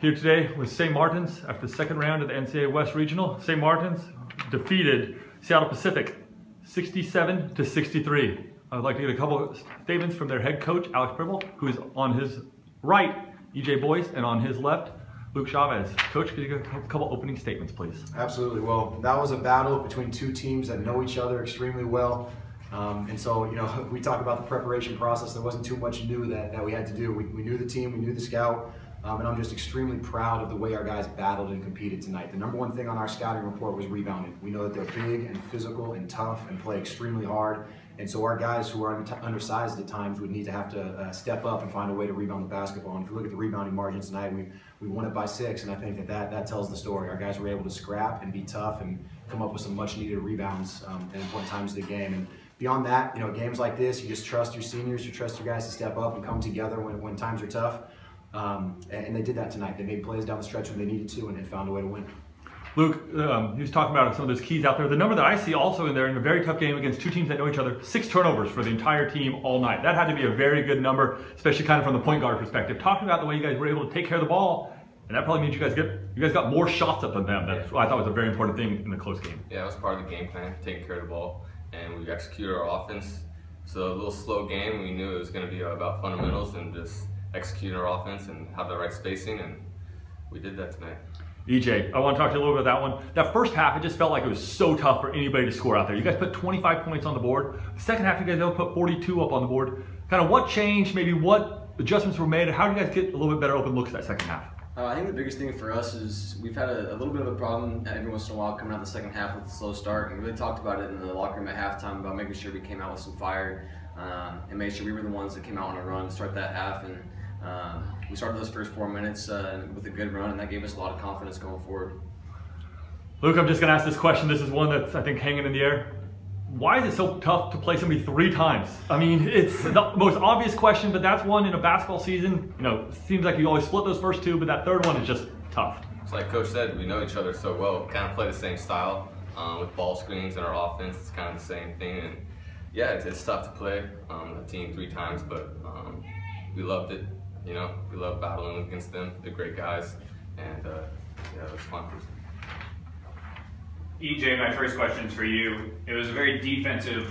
Here today with St. Martin's after the second round of the NCAA West Regional. St. Martin's defeated Seattle Pacific 67-63. I would like to get a couple of statements from their head coach, Alex Pribble, who is on his right, EJ Boyce, and on his left, Luke Chavez. Coach, could you give a couple opening statements, please? Absolutely. Well, that was a battle between two teams that know each other extremely well. And so, we talk about the preparation process. There wasn't too much new that we had to do. We knew the team, we knew the scout, and I'm just extremely proud of the way our guys battled and competed tonight. The number one thing on our scouting report was rebounding. We know that they're big and physical and tough and play extremely hard. And so our guys who are undersized at times would need to have to step up and find a way to rebound the basketball. And if you look at the rebounding margin tonight, we won it by 6, and I think that tells the story. Our guys were able to scrap and be tough and come up with some much needed rebounds at important times of the game. And beyond that, games like this, you just trust your seniors, you trust your guys to step up and come together when times are tough. And they did that tonight. They made plays down the stretch when they needed to and found a way to win. Luke, he was talking about some of those keys out there. The number that I see also in there in a very tough game against two teams that know each other, 6 turnovers for the entire team all night. That had to be a very good number, especially kind of from the point guard perspective. Talking about the way you guys were able to take care of the ball, and that probably means you guys got more shots up than them. That's what I thought was a very important thing in the close game. Yeah, it was part of the game plan, taking care of the ball, and we executed our offense. So a little slow game. We knew it was going to be about fundamentals and just executing our offense and have the right spacing, and we did that tonight. EJ, I want to talk to you a little bit about that one. That first half, it just felt like it was so tough for anybody to score out there. You guys put 25 points on the board. The second half, you guys only put 42 up on the board. Kind of what changed, maybe what adjustments were made, and how did you guys get a little bit better open looks that second half? I think the biggest thing for us is we've had a little bit of a problem every once in a while coming out the second half with a slow start. And we really talked about it in the locker room at halftime about making sure we came out with some fire and made sure we were the ones that came out on a run to start that half. And we started those first 4 minutes with a good run, and that gave us a lot of confidence going forward. Luke, I'm just going to ask this question. This is one that's, I think, hanging in the air. Why is it so tough to play somebody 3 times? I mean, it's the most obvious question, but that's one in a basketball season. It seems like you always split those first 2, but that third one is just tough. It's like Coach said, we know each other so well. We kind of play the same style with ball screens and our offense. It's kind of the same thing. And yeah, it's tough to play a team 3 times, but we loved it. We love battling against them. They're great guys, and yeah, it was fun. EJ, my first question is for you. It was a very defensive,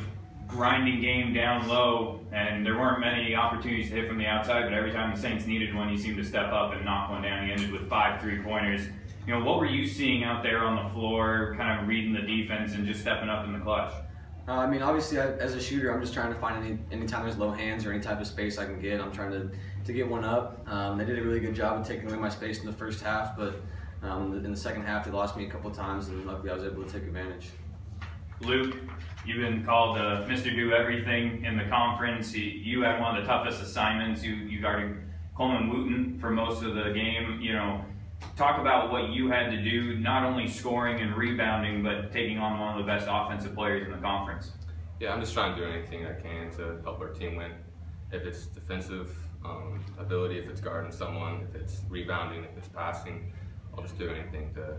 grinding game down low, and there weren't many opportunities to hit from the outside, but every time the Saints needed one, you seemed to step up and knock one down. You ended with 5 3-pointers. What were you seeing out there on the floor, kind of reading the defense and just stepping up in the clutch? Obviously, as a shooter, I'm just trying to find anytime there's low hands or any type of space I can get. I'm trying to get one up. They did a really good job of taking away my space in the first half, but in the second half, they lost me a couple of times, and luckily I was able to take advantage. Luke, you've been called Mr. Do Everything in the conference. You had one of the toughest assignments. You guarded Coleman Wooten for most of the game. Talk about what you had to do, not only scoring and rebounding, but taking on one of the best offensive players in the conference. Yeah, I'm just trying to do anything I can to help our team win. If it's defensive ability, if it's guarding someone, if it's rebounding, if it's passing, I'll just do anything to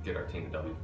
get our team a W.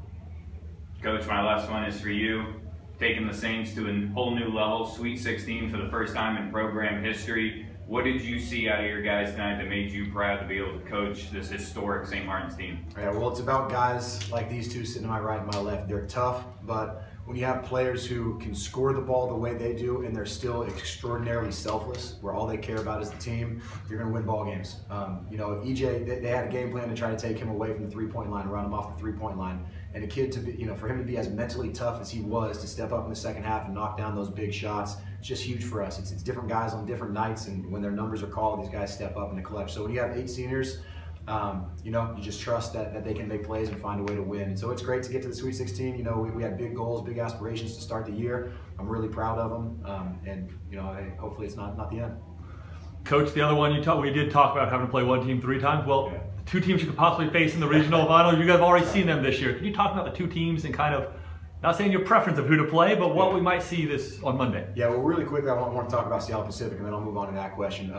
Coach, my last one is for you. Taking the Saints to a whole new level, Sweet 16 for the first time in program history. What did you see out of your guys tonight that made you proud to be able to coach this historic St. Martin's team? Yeah, well, it's about guys like these two sitting to my right and my left. They're tough, but when you have players who can score the ball the way they do and they're still extraordinarily selfless, where all they care about is the team, you're going to win ball games. EJ, they had a game plan to try to take him away from the 3-point line, run him off the 3-point line. And a kid to be, for him to be as mentally tough as he was, to step up in the second half and knock down those big shots, it's just huge for us. It's different guys on different nights, and when their numbers are called, these guys step up in the clutch. So when you have 8 seniors, you just trust that they can make plays and find a way to win. And so it's great to get to the Sweet 16. We had big goals, big aspirations to start the year. I'm really proud of them, and hopefully it's not the end. Coach, the other one we did talk about having to play one team 3 times. Well, yeah. 2 teams you could possibly face in the regional final. You guys have already seen them this year. Can you talk about the 2 teams and kind of, not saying your preference of who to play, but what we might see this on Monday? Yeah, well, really quickly, I want to talk about Seattle Pacific, and then I'll move on to that question.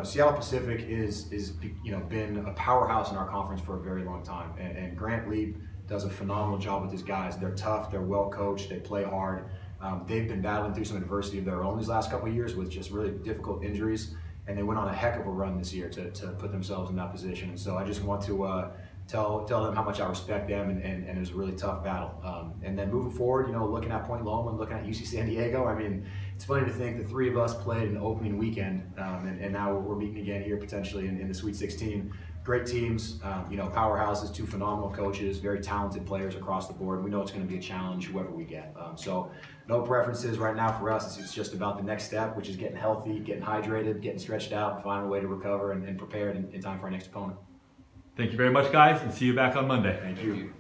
Seattle Pacific is been a powerhouse in our conference for a very long time, and Grant Leap does a phenomenal job with his guys. They're tough, they're well coached, they play hard. They've been battling through some adversity of their own these last couple of years with just really difficult injuries. and they went on a heck of a run this year to put themselves in that position. And so I just want to tell them how much I respect them, and it was a really tough battle. And then moving forward, looking at Point Loma and looking at UC San Diego, I mean, it's funny to think the three of us played an opening weekend, and now we're meeting again here potentially in the Sweet 16. Great teams, powerhouses, two phenomenal coaches, very talented players across the board. We know it's going to be a challenge, whoever we get. So no preferences right now for us. It's just about the next step, which is getting healthy, getting hydrated, getting stretched out, and finding a way to recover and prepared in time for our next opponent. Thank you very much, guys, and see you back on Monday. Thank you.